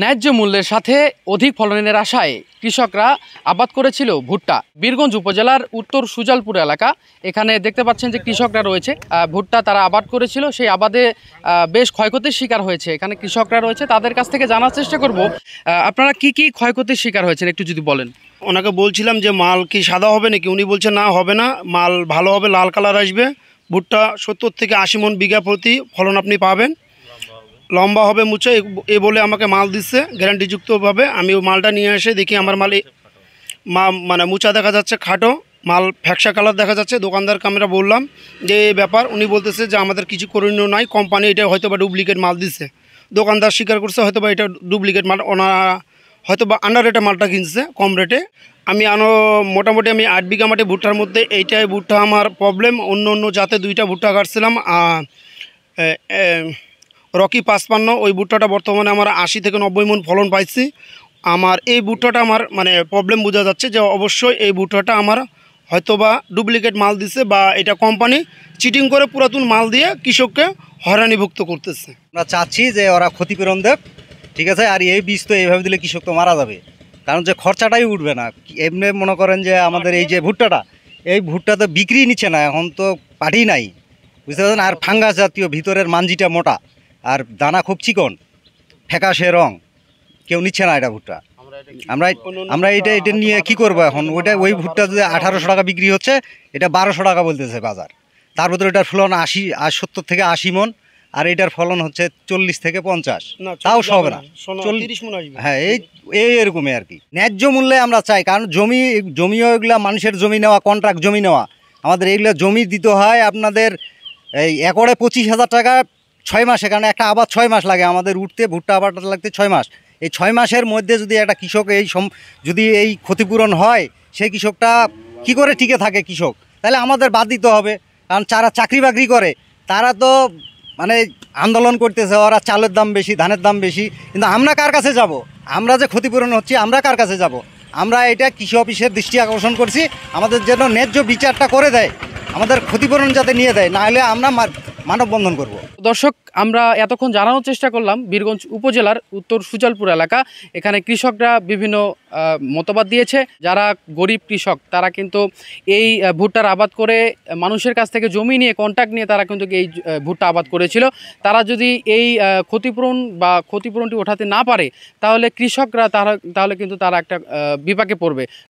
ন্যায্য মূল্যের সাথে অধিক ফলনের আশায় কৃষকরা আবাদ করেছিল ভুট্টা। বীরগঞ্জ উপজেলার উত্তর সুজালপুর এলাকা, এখানে দেখতে পাচ্ছেন যে কৃষকরা রয়েছে। ভুট্টা তারা আবাদ করেছিল, সেই আবাদে বেশ ক্ষয়ক্ষতির শিকার হয়েছে। এখানে কৃষকরা রয়েছে, তাদের কাছ থেকে জানার চেষ্টা করব আপনারা কি কি ক্ষয়ক্ষতির শিকার হয়েছেন একটু যদি বলেন। ওনাকে বলছিলাম যে মাল কি সাদা হবে নাকি, উনি বলছে না হবে না, মাল ভালো হবে, লাল কালার আসবে। ভুট্টা 70 থেকে 80 মণ বিঘা প্রতি ফলন আপনি পাবেন, লম্বা হবে মুচা, এ বলে আমাকে মাল দিচ্ছে গ্যারান্টিযুক্তভাবে। আমি ওই মালটা নিয়ে এসে দেখি আমার মাল মানে মুচা দেখা যাচ্ছে, খাটো মাল, ফ্যাকসা কালার দেখা যাচ্ছে। দোকানদারকে আমরা বললাম যে এই ব্যাপার, উনি বলতেছে যে আমাদের কিছু করণীয় নাই, কোম্পানি এটা হয়তো বা ডুপ্লিকেট মাল দিচ্ছে। দোকানদার স্বীকার করছে হয়তো বা এটা ডুপ্লিকেট মাল, ওনারা হয়তো বা আন্ডার রেটে মালটা কিনছে কম রেটে। আমি মোটামুটি আমি 8 বিঘা মাটি ভুট্টার মধ্যে এইটাই ভুট্টা আমার প্রবলেম। অন্য জাতে 2টা ভুট্টা কাটছিলাম, রকি 55, ওই ভুট্টাটা বর্তমানে আমার 80 থেকে 90 মণ ফলন পাইছি। আমার এই ভুট্টাটা আমার মানে প্রবলেম বোঝা যাচ্ছে যে অবশ্যই এই ভুট্টাটা আমার হয়তোবা ডুপ্লিকেট মাল দিছে, বা এটা কোম্পানি চিটিং করে পুরাতন মাল দিয়ে কৃষককে হয়রানিভুক্ত করতেছে। আমরা চাচ্ছি যে ওরা ক্ষতিপূরণ দেব, ঠিক আছে। আর এই বীজ তো এইভাবে দিলে কৃষক তো মারা যাবে, কারণ যে খরচাটাই উঠবে না। এমনি মনে করেন যে আমাদের এই যে ভুট্টাটা, এই ভুট্টা তো বিক্রি নিচ্ছে না, এখন তো পাঠি নাই, বুঝতে পারছেন। আর ফাঙ্গাস জাতীয়, ভিতরের মানজিটা মোটা, আর দানা খুব চিকন, ফ্যাকাশে রং, কেউ নিচ্ছে না এটা ভুট্টা। আমরা এটা নিয়ে কি করব এখন? ওই ভুট্টা যদি 1800 টাকা বিক্রি হচ্ছে, এটা 1200 টাকা বলতেছে বাজার। তার ভিতরে এটার ফলন 70 থেকে 80 মণ, আর এটার ফলন হচ্ছে 40 থেকে 50, তাও সব না 30 মণ আসবে। হ্যাঁ, এই এরকমই আর কি। ন্যায্য মূল্যে আমরা চাই, কারণ জমিও এগুলা মানুষের জমি নেওয়া, কন্ট্রাক্ট জমি নেওয়া। আমাদের এইগুলো জমি দিতে হয় আপনাদের এই একরে 25,000 টাকা 6 মাসে, কারণ একটা আবাদ 6 মাস লাগে আমাদের উঠতে, ভুট্টা আবাদটা লাগতে 6 মাস। এই 6 মাসের মধ্যে যদি একটা কৃষক যদি এই ক্ষতিপূরণ হয়, সেই কৃষকটা কি করে টিকে থাকে কৃষক? তাহলে আমাদের বাদ দিতে হবে, কারণ যারা চাকরি বাকরি করে তারা তো মানে আন্দোলন করতেছে, ওরা চালের দাম বেশি, ধানের দাম বেশি, কিন্তু আমরা কার কাছে যাব? আমরা যে ক্ষতিপূরণ হচ্ছে, আমরা কার কাছে যাব? আমরা এটা কৃষি অফিসের দৃষ্টি আকর্ষণ করছি, আমাদের যেন ন্যায্য বিচারটা করে দেয়, আমাদের ক্ষতিপূরণ যাতে নিয়ে দেয়, না হলে আমরা মানববন্ধন করব। দর্শক, আমরা এতক্ষণ জানানোর চেষ্টা করলাম বীরগঞ্জ উপজেলার উত্তর সুজালপুর এলাকা। এখানে কৃষকরা বিভিন্ন মতবাদ দিয়েছে। যারা গরিব কৃষক তারা কিন্তু এই ভুট্টার আবাদ করে মানুষের কাছ থেকে জমি নিয়ে, কন্ট্রাক্ট নিয়ে তারা কিন্তু এই ভুট্টা আবাদ করেছিল। তারা যদি এই ক্ষতিপূরণটি ওঠাতে না পারে, তাহলে কৃষকরা তাহলে কিন্তু তারা একটা বিপাকে পড়বে।